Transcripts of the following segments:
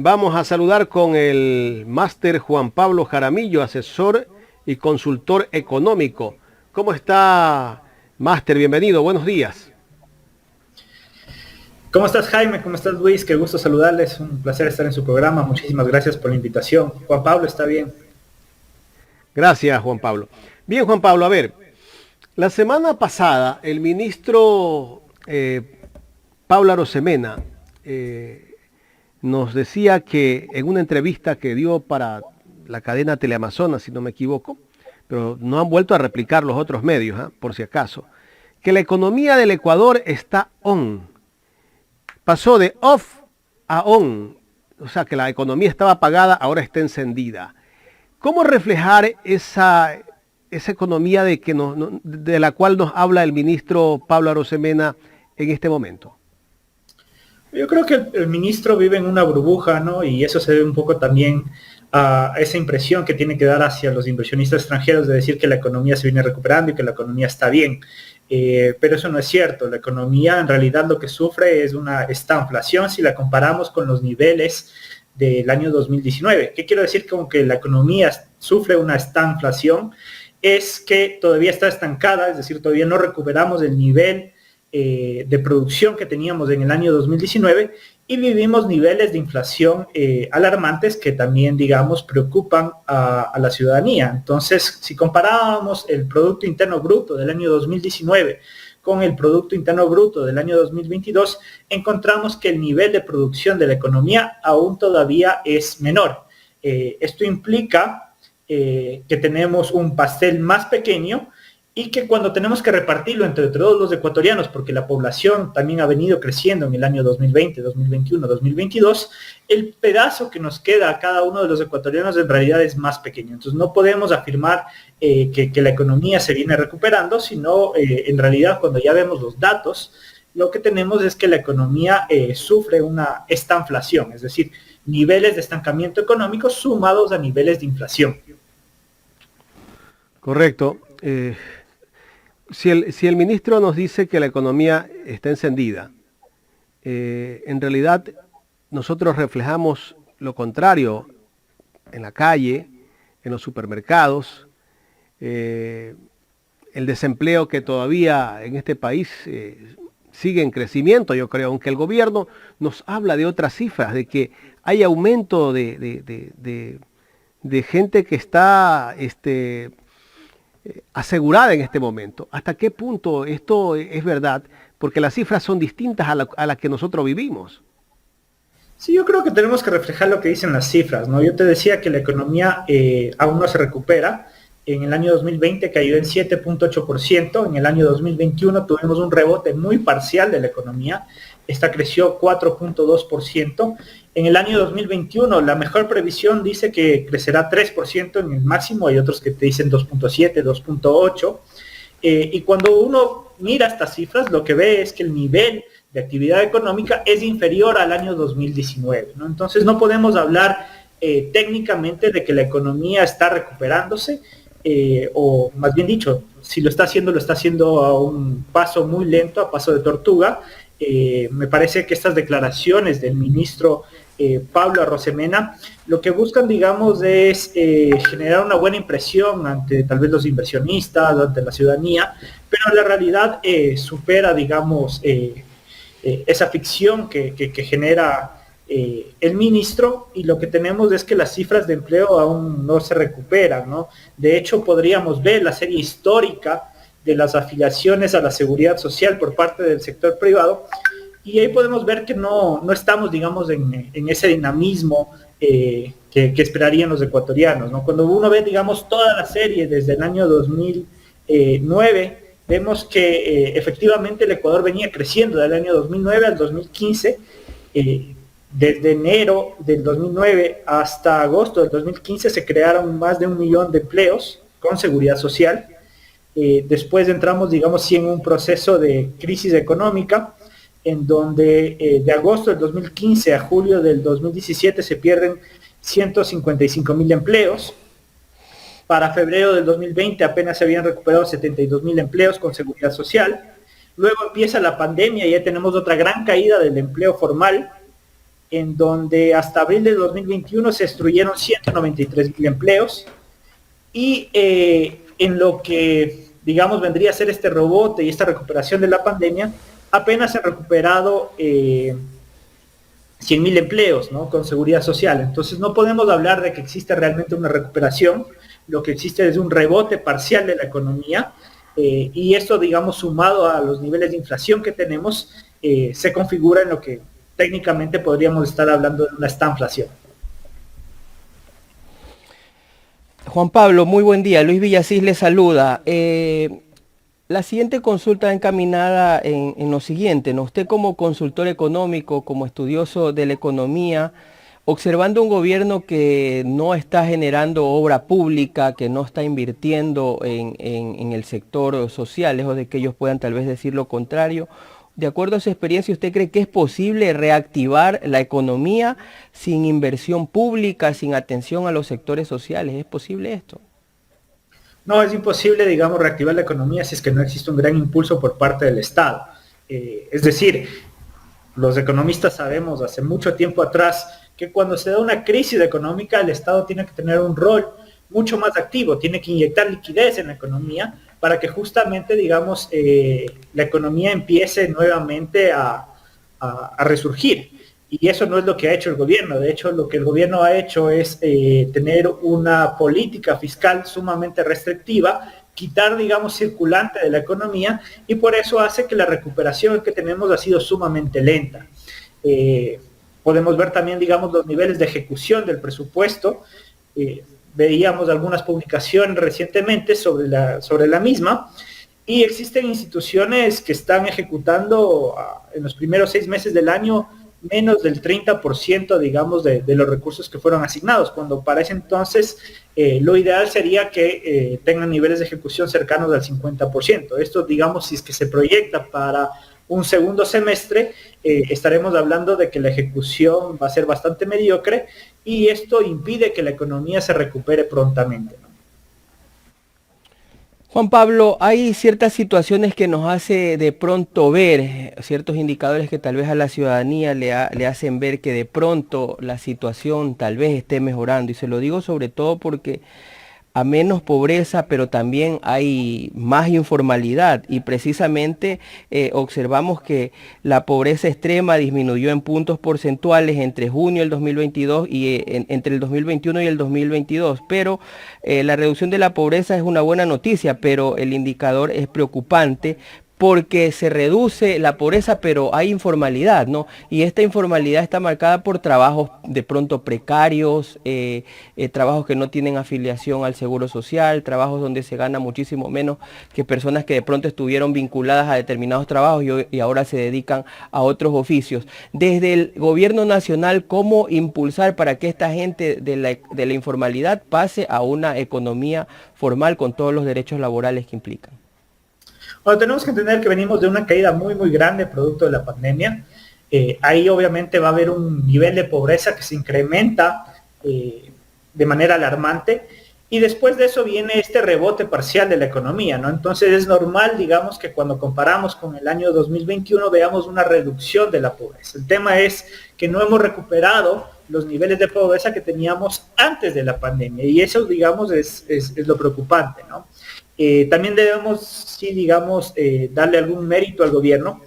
Vamos a saludar con el máster Juan Pablo Jaramillo, asesor y consultor económico. ¿Cómo está, máster? Bienvenido, buenos días. ¿Cómo estás, Jaime? ¿Cómo estás, Luis? Qué gusto saludarles. Un placer estar en su programa. Muchísimas gracias por la invitación. Juan Pablo, ¿está bien? Gracias, Juan Pablo. Bien, Juan Pablo, a ver, la semana pasada el ministro Pablo Arosemena nos decía que en una entrevista que dio para la cadena Teleamazonas, si no me equivoco, pero no han vuelto a replicar los otros medios, por si acaso, que la economía del Ecuador está on. Pasó de off a on, o sea que la economía estaba apagada, ahora está encendida. ¿Cómo reflejar esa economía de la cual nos habla el ministro Pablo Arosemena en este momento? Yo creo que el ministro vive en una burbuja, ¿no? Y eso se debe un poco también a esa impresión que tiene que dar hacia los inversionistas extranjeros de decir que la economía se viene recuperando y que la economía está bien. Pero eso no es cierto. La economía en realidad lo que sufre es una estanflación si la comparamos con los niveles del año 2019. ¿Qué quiero decir con que la economía sufre una estanflación? Es que todavía está estancada, es decir, todavía no recuperamos el nivel de producción que teníamos en el año 2019 y vivimos niveles de inflación alarmantes que también, digamos, preocupan a la ciudadanía. Entonces, si comparábamos el Producto Interno Bruto del año 2019 con el Producto Interno Bruto del año 2022, encontramos que el nivel de producción de la economía aún todavía es menor. Esto implica que tenemos un pastel más pequeño y que cuando tenemos que repartirlo entre todos los ecuatorianos, porque la población también ha venido creciendo en el año 2020, 2021, 2022, el pedazo que nos queda a cada uno de los ecuatorianos en realidad es más pequeño. Entonces no podemos afirmar que la economía se viene recuperando, sino en realidad cuando ya vemos los datos, lo que tenemos es que la economía sufre una estanflación, es decir, niveles de estancamiento económico sumados a niveles de inflación. Correcto. Si el ministro nos dice que la economía está encendida, en realidad nosotros reflejamos lo contrario en la calle, en los supermercados, el desempleo que todavía en este país sigue en crecimiento, yo creo, aunque el gobierno nos habla de otras cifras, de que hay aumento de gente que está asegurada en este momento. ¿Hasta qué punto esto es verdad? Porque las cifras son distintas a las que nosotros vivimos. Sí, yo creo que tenemos que reflejar lo que dicen las cifras, ¿no? Yo te decía que la economía aún no se recupera. En el año 2020 cayó en 7.8%, en el año 2021 tuvimos un rebote muy parcial de la economía, esta creció 4.2%. En el año 2021 la mejor previsión dice que crecerá 3% en el máximo, hay otros que te dicen 2.7, 2.8, y cuando uno mira estas cifras lo que ve es que el nivel de actividad económica es inferior al año 2019, ¿no? Entonces no podemos hablar técnicamente de que la economía está recuperándose, o más bien dicho, si lo está haciendo a un paso muy lento, a paso de tortuga. Me parece que estas declaraciones del ministro Pablo Arosemena lo que buscan, digamos, es generar una buena impresión ante tal vez los inversionistas, ante la ciudadanía, pero la realidad supera, digamos, esa ficción que genera el ministro, y lo que tenemos es que las cifras de empleo aún no se recuperan, ¿no? De hecho, podríamos ver la serie histórica de las afiliaciones a la seguridad social por parte del sector privado, y ahí podemos ver que no estamos, digamos, en ese dinamismo que esperarían los ecuatorianos, ¿no? Cuando uno ve, digamos, toda la serie desde el año 2009, vemos que efectivamente el Ecuador venía creciendo del año 2009 al 2015, desde enero del 2009 hasta agosto del 2015 se crearon más de 1 millón de empleos con seguridad social. Después entramos, digamos, sí, en un proceso de crisis económica, en donde de agosto del 2015 a julio del 2017 se pierden 155,000 empleos. Para febrero del 2020 apenas se habían recuperado 72,000 empleos con seguridad social. Luego empieza la pandemia y ya tenemos otra gran caída del empleo formal. en donde hasta abril de 2021 se destruyeron 193.000 empleos, y en lo que, digamos, vendría a ser este rebote y esta recuperación de la pandemia, apenas se han recuperado 100.000 empleos, ¿no?, con seguridad social. Entonces no podemos hablar de que existe realmente una recuperación. Lo que existe es un rebote parcial de la economía, y esto, digamos, sumado a los niveles de inflación que tenemos, se configura en lo que técnicamente podríamos estar hablando de una estanflación. Juan Pablo, muy buen día. Luis Villasís le saluda. La siguiente consulta encaminada en lo siguiente, ¿no? Usted como consultor económico, como estudioso de la economía, observando un gobierno que no está generando obra pública, que no está invirtiendo en el sector social, lejos de que ellos puedan tal vez decir lo contrario, de acuerdo a su experiencia, ¿usted cree que es posible reactivar la economía sin inversión pública, sin atención a los sectores sociales? ¿Es posible esto? No, es imposible, digamos, reactivar la economía si es que no existe un gran impulso por parte del Estado. Es decir, los economistas sabemos hace mucho tiempo atrás que cuando se da una crisis económica, el Estado tiene que tener un rol mucho más activo, tiene que inyectar liquidez en la economía para que justamente, digamos, la economía empiece nuevamente a resurgir. Y eso no es lo que ha hecho el gobierno. De hecho, lo que el gobierno ha hecho es tener una política fiscal sumamente restrictiva, quitar, digamos, circulante de la economía, y por eso hace que la recuperación que tenemos ha sido sumamente lenta. Podemos ver también, digamos, los niveles de ejecución del presupuesto. Veíamos algunas publicaciones recientemente sobre la misma, y existen instituciones que están ejecutando en los primeros 6 meses del año menos del 30%, digamos, de los recursos que fueron asignados, cuando para ese entonces lo ideal sería que tengan niveles de ejecución cercanos al 50%. Esto, digamos, si es que se proyecta para un segundo semestre, estaremos hablando de que la ejecución va a ser bastante mediocre, y esto impide que la economía se recupere prontamente, ¿no? Juan Pablo, hay ciertas situaciones que nos hace de pronto ver, ciertos indicadores que tal vez a la ciudadanía le hacen ver que de pronto la situación tal vez esté mejorando. Y se lo digo sobre todo porque a menos pobreza, pero también hay más informalidad, y precisamente observamos que la pobreza extrema disminuyó en puntos porcentuales entre junio del 2022 y entre el 2021 y el 2022, pero la reducción de la pobreza es una buena noticia, pero el indicador es preocupante porque se reduce la pobreza, pero hay informalidad, ¿no? Y esta informalidad está marcada por trabajos de pronto precarios, trabajos que no tienen afiliación al Seguro Social, trabajos donde se gana muchísimo menos que personas que de pronto estuvieron vinculadas a determinados trabajos y ahora se dedican a otros oficios. Desde el gobierno nacional, ¿cómo impulsar para que esta gente de la informalidad pase a una economía formal con todos los derechos laborales que implican? Bueno, tenemos que entender que venimos de una caída muy, muy grande producto de la pandemia. Ahí obviamente va a haber un nivel de pobreza que se incrementa de manera alarmante, y después de eso viene este rebote parcial de la economía, ¿no? Entonces es normal, digamos, que cuando comparamos con el año 2021 veamos una reducción de la pobreza. El tema es que no hemos recuperado los niveles de pobreza que teníamos antes de la pandemia, y eso, digamos, es lo preocupante, ¿no? También debemos, sí, digamos, darle algún mérito al gobierno,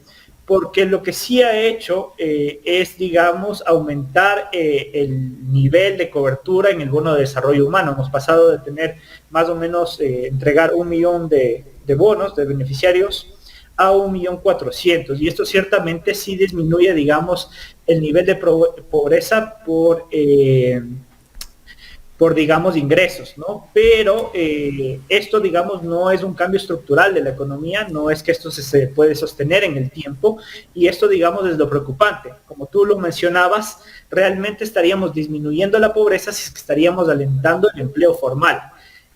porque lo que sí ha hecho es, digamos, aumentar el nivel de cobertura en el bono de desarrollo humano. Hemos pasado de tener más o menos entregar 1 millón de bonos de beneficiarios a 1.400.000, y esto ciertamente sí disminuye, digamos, el nivel de pobreza por digamos, ingresos, ¿no? Pero esto, digamos, no es un cambio estructural de la economía, no es que esto se puede sostener en el tiempo, y esto, digamos, es lo preocupante. Como tú lo mencionabas, realmente estaríamos disminuyendo la pobreza si es que estaríamos alentando el empleo formal.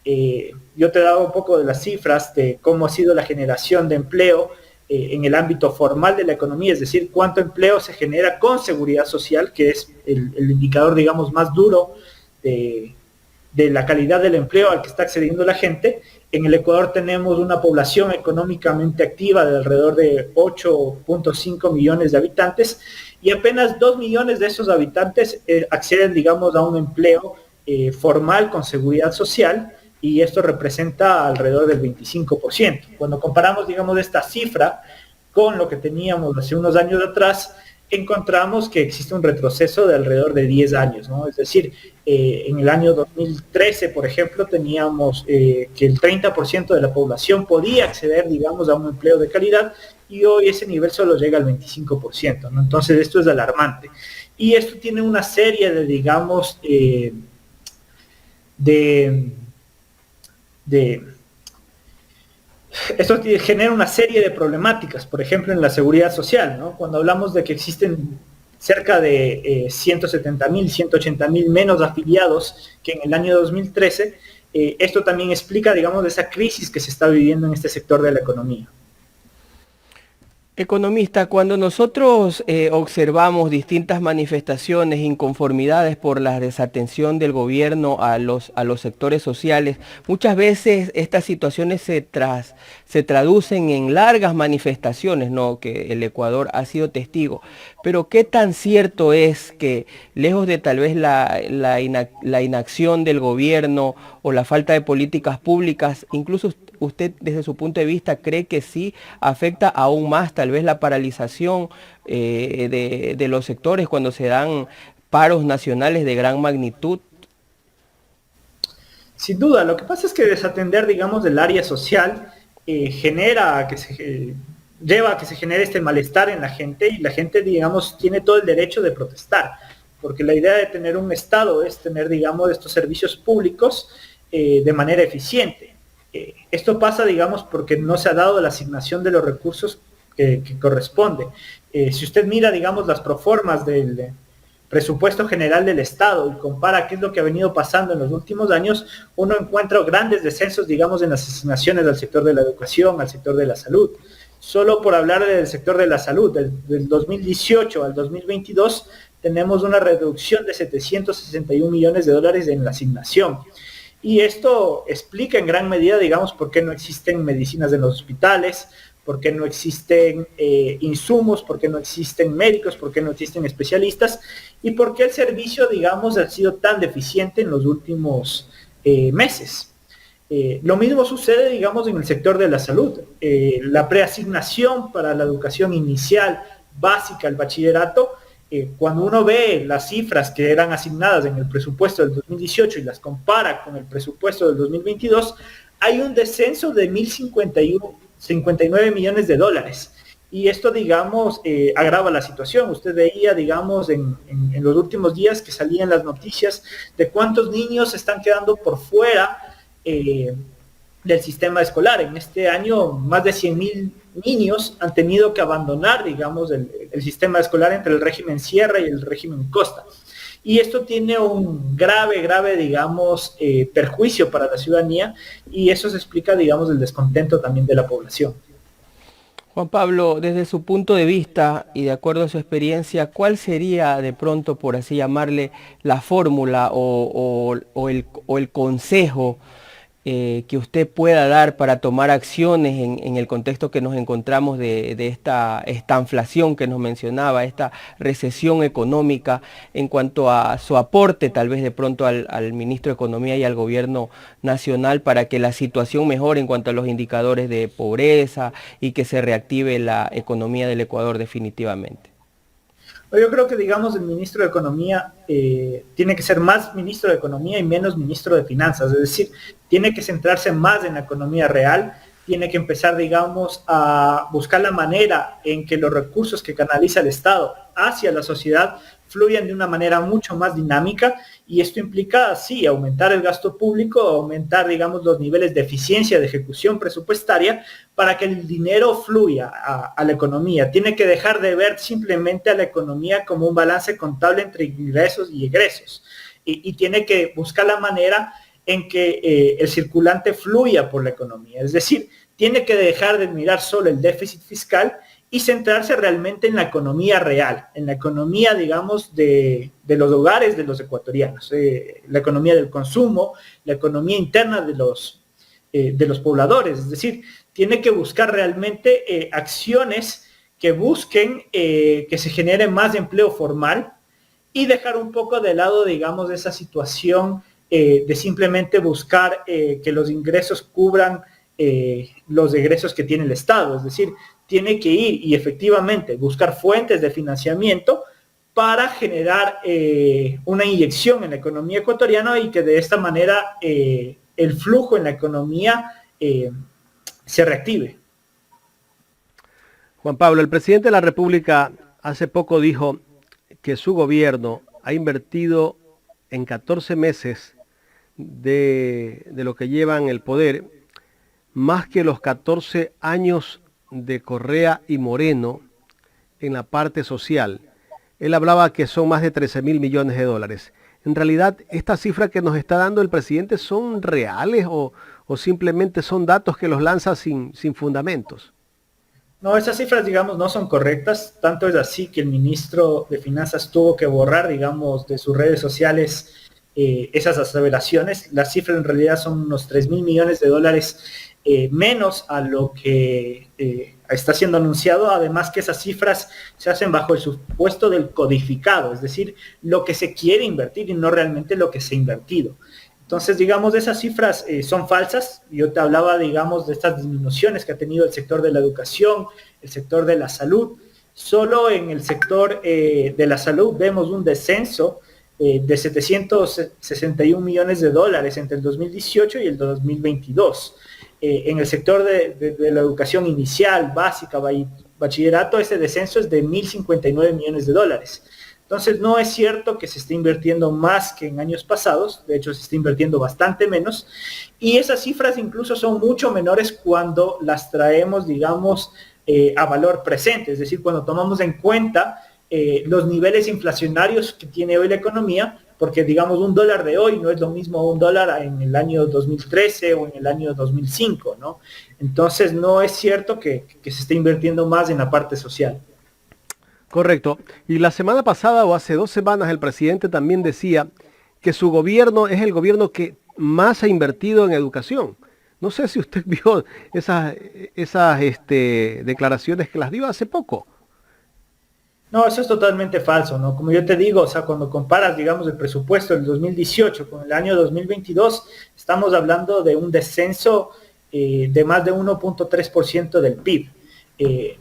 Yo te he dado un poco de las cifras de cómo ha sido la generación de empleo en el ámbito formal de la economía, es decir, cuánto empleo se genera con seguridad social, que es el indicador, digamos, más duro de la calidad del empleo al que está accediendo la gente. En el Ecuador tenemos una población económicamente activa de alrededor de 8.5 millones de habitantes, y apenas 2 millones de esos habitantes acceden, digamos, a un empleo formal con seguridad social, y esto representa alrededor del 25%. Cuando comparamos, digamos, esta cifra con lo que teníamos hace unos años atrás, encontramos que existe un retroceso de alrededor de 10 años, ¿no? Es decir, en el año 2013, por ejemplo, teníamos que el 30% de la población podía acceder, digamos, a un empleo de calidad, y hoy ese nivel solo llega al 25%, ¿no? Entonces esto es alarmante. Y esto tiene una serie de, digamos, esto genera una serie de problemáticas, por ejemplo, en la seguridad social, ¿no? Cuando hablamos de que existen cerca de 170.000, 180.000 menos afiliados que en el año 2013, esto también explica, digamos, esa crisis que se está viviendo en este sector de la economía. Economista, cuando nosotros observamos distintas manifestaciones, inconformidades por la desatención del gobierno a los sectores sociales, muchas veces estas situaciones se traducen en largas manifestaciones, ¿no? Que el Ecuador ha sido testigo. Pero ¿qué tan cierto es que, lejos de tal vez la inacción del gobierno o la falta de políticas públicas, incluso usted desde su punto de vista cree que sí afecta aún más tal vez la paralización de los sectores cuando se dan paros nacionales de gran magnitud? Sin duda, lo que pasa es que desatender, digamos, del área social lleva a que se genere este malestar en la gente, y la gente, digamos, tiene todo el derecho de protestar, porque la idea de tener un Estado es tener, digamos, estos servicios públicos de manera eficiente. Esto pasa, digamos, porque no se ha dado la asignación de los recursos que corresponde. Si usted mira, digamos, las proformas del presupuesto general del Estado y compara qué es lo que ha venido pasando en los últimos años, uno encuentra grandes descensos, digamos, en las asignaciones al sector de la educación, al sector de la salud. Solo por hablar del sector de la salud, del 2018 al 2022, tenemos una reducción de 761 millones de dólares en la asignación. Y esto explica en gran medida, digamos, por qué no existen medicinas en los hospitales, por qué no existen insumos, por qué no existen médicos, por qué no existen especialistas, y por qué el servicio, digamos, ha sido tan deficiente en los últimos meses. Lo mismo sucede, digamos, en el sector de la salud. La preasignación para la educación inicial, básica, el bachillerato, cuando uno ve las cifras que eran asignadas en el presupuesto del 2018 y las compara con el presupuesto del 2022, hay un descenso de 1.059 millones de dólares. Y esto, digamos, agrava la situación. Usted veía, digamos, en los últimos días que salían las noticias de cuántos niños están quedando por fuera del sistema escolar. En este año, más de 100.000 niños han tenido que abandonar, digamos, el sistema escolar entre el régimen Sierra y el régimen Costa. Y esto tiene un grave, digamos, perjuicio para la ciudadanía, y eso se explica, digamos, el descontento también de la población. Juan Pablo, desde su punto de vista y de acuerdo a su experiencia, ¿cuál sería de pronto, por así llamarle, la fórmula o el consejo que usted pueda dar para tomar acciones en el contexto que nos encontramos de esta estanflación que nos mencionaba, esta recesión económica, en cuanto a su aporte tal vez de pronto al ministro de Economía y al gobierno nacional para que la situación mejore en cuanto a los indicadores de pobreza y que se reactive la economía del Ecuador definitivamente? Yo creo que, digamos, el ministro de Economía tiene que ser más ministro de Economía y menos ministro de Finanzas, es decir, tiene que centrarse más en la economía real, tiene que empezar, digamos, a buscar la manera en que los recursos que canaliza el Estado hacia la sociedad fluyan de una manera mucho más dinámica, y esto implica, sí, aumentar el gasto público, aumentar, digamos, los niveles de eficiencia de ejecución presupuestaria para que el dinero fluya a la economía. Tiene que dejar de ver simplemente a la economía como un balance contable entre ingresos y egresos, y tiene que buscar la manera en que el circulante fluya por la economía. Es decir, tiene que dejar de mirar solo el déficit fiscal y centrarse realmente en la economía real, en la economía, digamos, de los hogares de los ecuatorianos, la economía del consumo, la economía interna de los pobladores. Es decir, tiene que buscar realmente acciones que busquen que se genere más empleo formal y dejar un poco de lado, digamos, esa situación de simplemente buscar que los ingresos cubran los egresos que tiene el Estado. Es decir, tiene que ir y efectivamente buscar fuentes de financiamiento para generar una inyección en la economía ecuatoriana y que de esta manera el flujo en la economía se reactive. Juan Pablo, el presidente de la República hace poco dijo que su gobierno ha invertido en 14 meses de lo que llevan el poder, más que los 14 años de Correa y Moreno en la parte social. Él hablaba que son más de 13.000 millones de dólares. En realidad, ¿estas cifras que nos está dando el presidente son reales o simplemente son datos que los lanza sin fundamentos? No, esas cifras, digamos, no son correctas. Tanto es así que el ministro de Finanzas tuvo que borrar, digamos, de sus redes sociales esas aseveraciones. Las cifras en realidad son unos 3.000 millones de dólares menos a lo que está siendo anunciado. Además que esas cifras se hacen bajo el supuesto del codificado, es decir, lo que se quiere invertir y no realmente lo que se ha invertido. Entonces, digamos, esas cifras son falsas. Yo te hablaba, digamos, de estas disminuciones que ha tenido el sector de la educación, el sector de la salud. Solo en el sector de la salud vemos un descenso de 761 millones de dólares entre el 2018 y el 2022. En el sector de la educación inicial, básica, bachillerato, ese descenso es de 1.059 millones de dólares. Entonces no es cierto que se esté invirtiendo más que en años pasados, de hecho se está invirtiendo bastante menos, y esas cifras incluso son mucho menores cuando las traemos, digamos, a valor presente, es decir, cuando tomamos en cuenta los niveles inflacionarios que tiene hoy la economía, porque digamos un dólar de hoy no es lo mismo un dólar en el año 2013 o en el año 2005, ¿no? Entonces no es cierto que se esté invirtiendo más en la parte social. Correcto. Y la semana pasada o hace 2 semanas el presidente también decía que su gobierno es el gobierno que más ha invertido en educación. No sé si usted vio esas declaraciones que las dio hace poco. No, eso es totalmente falso, ¿no? Como yo te digo, o sea, cuando comparas, digamos, el presupuesto del 2018 con el año 2022, estamos hablando de un descenso de más de 1.3% del PIB.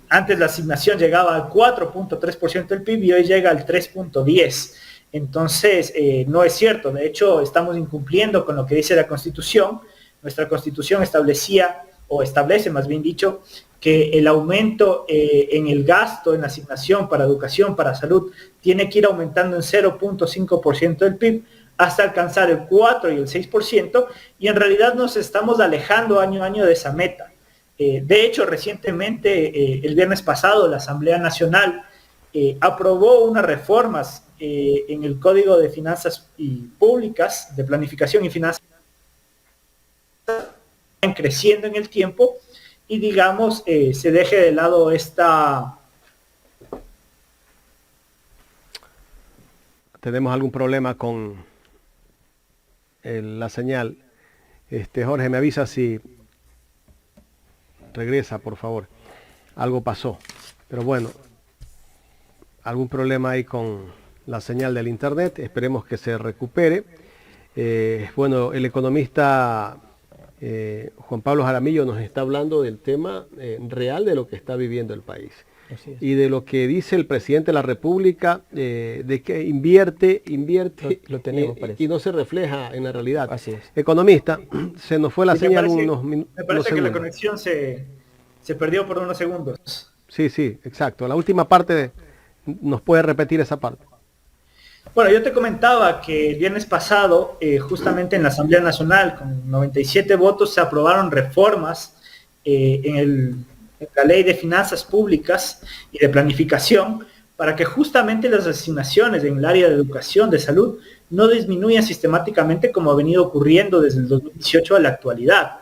Antes la asignación llegaba al 4.3% del PIB y hoy llega al 3.10%. Entonces, no es cierto. De hecho, estamos incumpliendo con lo que dice la Constitución. Nuestra Constitución establece, más bien dicho, que el aumento en el gasto, en la asignación para educación, para salud, tiene que ir aumentando en 0.5% del PIB hasta alcanzar el 4 y el 6%, y en realidad nos estamos alejando año a año de esa meta. De hecho, recientemente, el viernes pasado, la Asamblea Nacional aprobó unas reformas en el Código de Finanzas Públicas, de Planificación y Finanzas, creciendo en el tiempo, y digamos, se deje de lado esta... Tenemos algún problema con la señal. Jorge, me avisa si regresa, por favor. Algo pasó. Pero bueno, algún problema hay con la señal del internet. Esperemos que se recupere. Bueno, el economista Juan Pablo Jaramillo nos está hablando del tema real de lo que está viviendo el país. Y de lo que dice el presidente de la República, de que invierte lo tenemos, y no se refleja en la realidad. Así es. Economista, se nos fue la señal unos minutos. Me parece que la conexión se perdió por unos segundos. Sí, exacto. La última parte, ¿nos puede repetir esa parte? Bueno, yo te comentaba que el viernes pasado, justamente en la Asamblea Nacional, con 97 votos, se aprobaron reformas en la Ley de Finanzas Públicas y de Planificación para que justamente las asignaciones en el área de educación, de salud, no disminuyan sistemáticamente como ha venido ocurriendo desde el 2018 a la actualidad.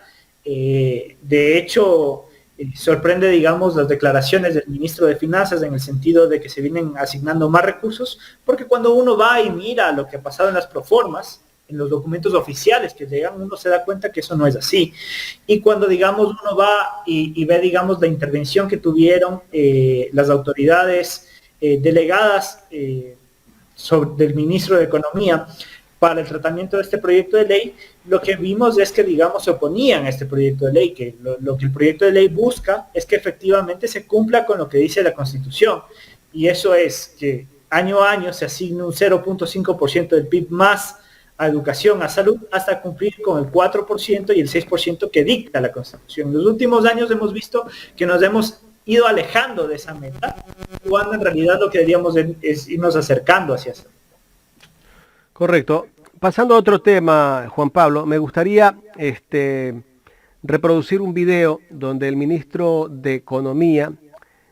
De hecho, sorprende, digamos, las declaraciones del ministro de Finanzas en el sentido de que se vienen asignando más recursos, porque cuando uno va y mira lo que ha pasado en las proformas, en los documentos oficiales que llegan, uno se da cuenta que eso no es así. Y cuando, digamos, uno va y ve, digamos, la intervención que tuvieron las autoridades delegadas del ministro de Economía para el tratamiento de este proyecto de ley, lo que vimos es que, digamos, se oponían a este proyecto de ley, que lo que el proyecto de ley busca es que efectivamente se cumpla con lo que dice la Constitución, y eso es que año a año se asigne un 0.5% del PIB más a educación, a salud, hasta cumplir con el 4% y el 6% que dicta la Constitución. En los últimos años hemos visto que nos hemos ido alejando de esa meta, cuando en realidad lo que deberíamos es irnos acercando hacia eso. Correcto. Pasando a otro tema, Juan Pablo, me gustaría reproducir un video donde el ministro de Economía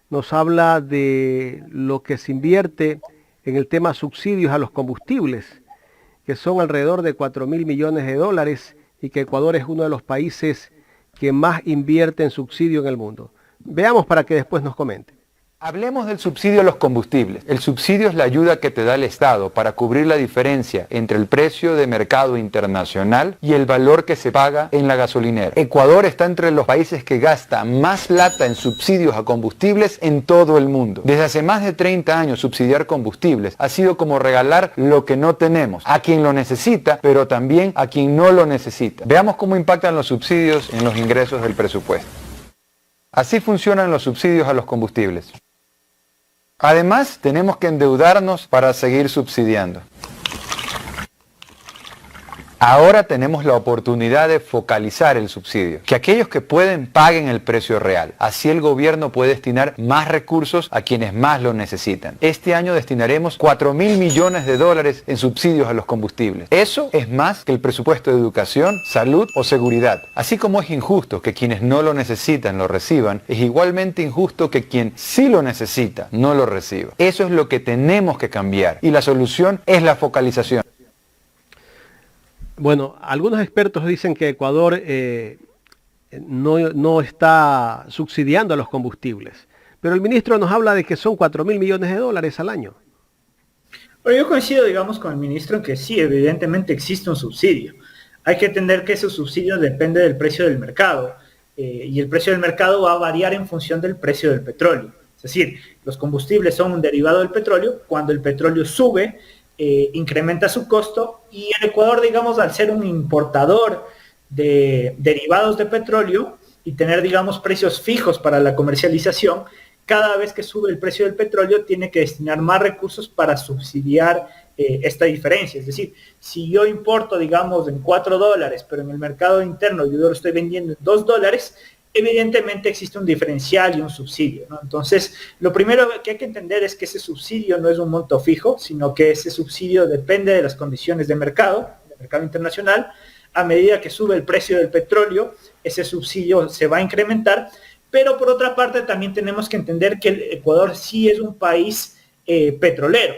nos habla de lo que se invierte en el tema subsidios a los combustibles, que son alrededor de 4.000 millones de dólares y que Ecuador es uno de los países que más invierte en subsidio en el mundo. Veamos para que después nos comente. Hablemos del subsidio a los combustibles. El subsidio es la ayuda que te da el Estado para cubrir la diferencia entre el precio de mercado internacional y el valor que se paga en la gasolinera. Ecuador está entre los países que gasta más plata en subsidios a combustibles en todo el mundo. Desde hace más de 30 años subsidiar combustibles ha sido como regalar lo que no tenemos, a quien lo necesita, pero también a quien no lo necesita. Veamos cómo impactan los subsidios en los ingresos del presupuesto. Así funcionan los subsidios a los combustibles. Además, tenemos que endeudarnos para seguir subsidiando. Ahora tenemos la oportunidad de focalizar el subsidio, que aquellos que pueden paguen el precio real. Así el gobierno puede destinar más recursos a quienes más lo necesitan. Este año destinaremos 4.000 millones de dólares en subsidios a los combustibles. Eso es más que el presupuesto de educación, salud o seguridad. Así como es injusto que quienes no lo necesitan lo reciban, es igualmente injusto que quien sí lo necesita no lo reciba. Eso es lo que tenemos que cambiar y la solución es la focalización. Bueno, algunos expertos dicen que Ecuador no está subsidiando a los combustibles, pero el ministro nos habla de que son 4.000 millones de dólares al año. Pero yo coincido, digamos, con el ministro en que sí, evidentemente existe un subsidio. Hay que entender que ese subsidio depende del precio del mercado, y el precio del mercado va a variar en función del precio del petróleo. Es decir, los combustibles son un derivado del petróleo. Cuando el petróleo sube, incrementa su costo, y el Ecuador, digamos, al ser un importador de derivados de petróleo y tener, digamos, precios fijos para la comercialización, cada vez que sube el precio del petróleo tiene que destinar más recursos para subsidiar esta diferencia. Es decir, si yo importo, digamos, en $4, pero en el mercado interno yo lo estoy vendiendo en $2, evidentemente existe un diferencial y un subsidio, ¿no? Entonces, lo primero que hay que entender es que ese subsidio no es un monto fijo, sino que ese subsidio depende de las condiciones de mercado internacional. A medida que sube el precio del petróleo, ese subsidio se va a incrementar, pero por otra parte también tenemos que entender que el Ecuador sí es un país petrolero.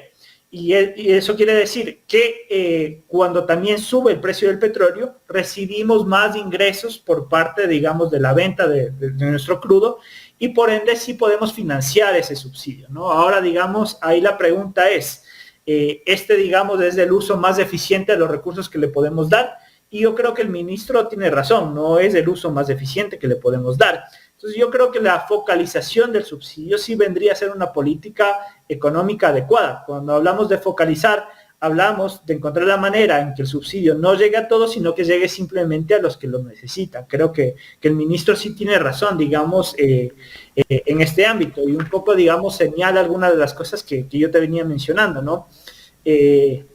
Y eso quiere decir que cuando también sube el precio del petróleo, recibimos más ingresos por parte, digamos, de la venta de nuestro crudo, y por ende sí podemos financiar ese subsidio, ¿no? Ahora, digamos, ahí la pregunta es, digamos, es el uso más eficiente de los recursos que le podemos dar, y yo creo que el ministro tiene razón, no es el uso más eficiente que le podemos dar. Entonces yo creo que la focalización del subsidio sí vendría a ser una política económica adecuada. Cuando hablamos de focalizar, hablamos de encontrar la manera en que el subsidio no llegue a todos, sino que llegue simplemente a los que lo necesitan. Creo que el ministro sí tiene razón, digamos, en este ámbito, y un poco, digamos, señala algunas de las cosas que yo te venía mencionando, ¿no?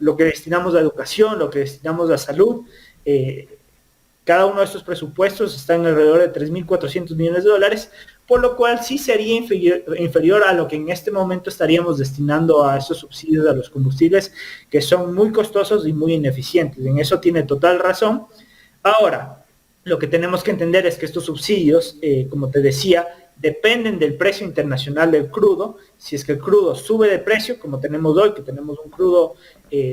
Lo que destinamos a educación, lo que destinamos a salud, cada uno de estos presupuestos está en alrededor de 3.400 millones de dólares, por lo cual sí sería inferior a lo que en este momento estaríamos destinando a esos subsidios a los combustibles, que son muy costosos y muy ineficientes. En eso tiene total razón. Ahora, lo que tenemos que entender es que estos subsidios, como te decía, dependen del precio internacional del crudo. Si es que el crudo sube de precio, como tenemos hoy, que tenemos un crudo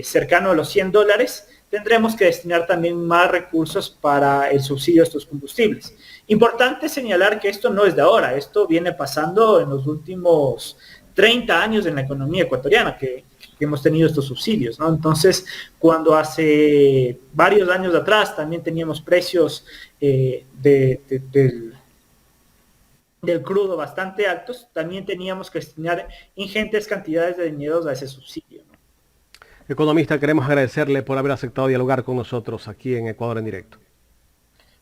cercano a los $100, tendremos que destinar también más recursos para el subsidio a estos combustibles. Importante señalar que esto no es de ahora, esto viene pasando en los últimos 30 años en la economía ecuatoriana, que hemos tenido estos subsidios, ¿no? Entonces, cuando hace varios años atrás también teníamos precios del crudo bastante altos, también teníamos que destinar ingentes cantidades de dinero a ese subsidio, ¿no? Economista, queremos agradecerle por haber aceptado dialogar con nosotros aquí en Ecuador en Directo.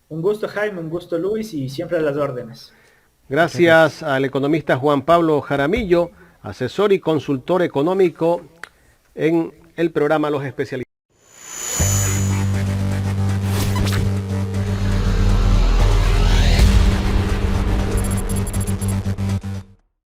Un gusto, Jaime, un gusto, Luis, y siempre a las órdenes. Gracias al economista Juan Pablo Jaramillo, asesor y consultor económico en el programa Los Especialistas.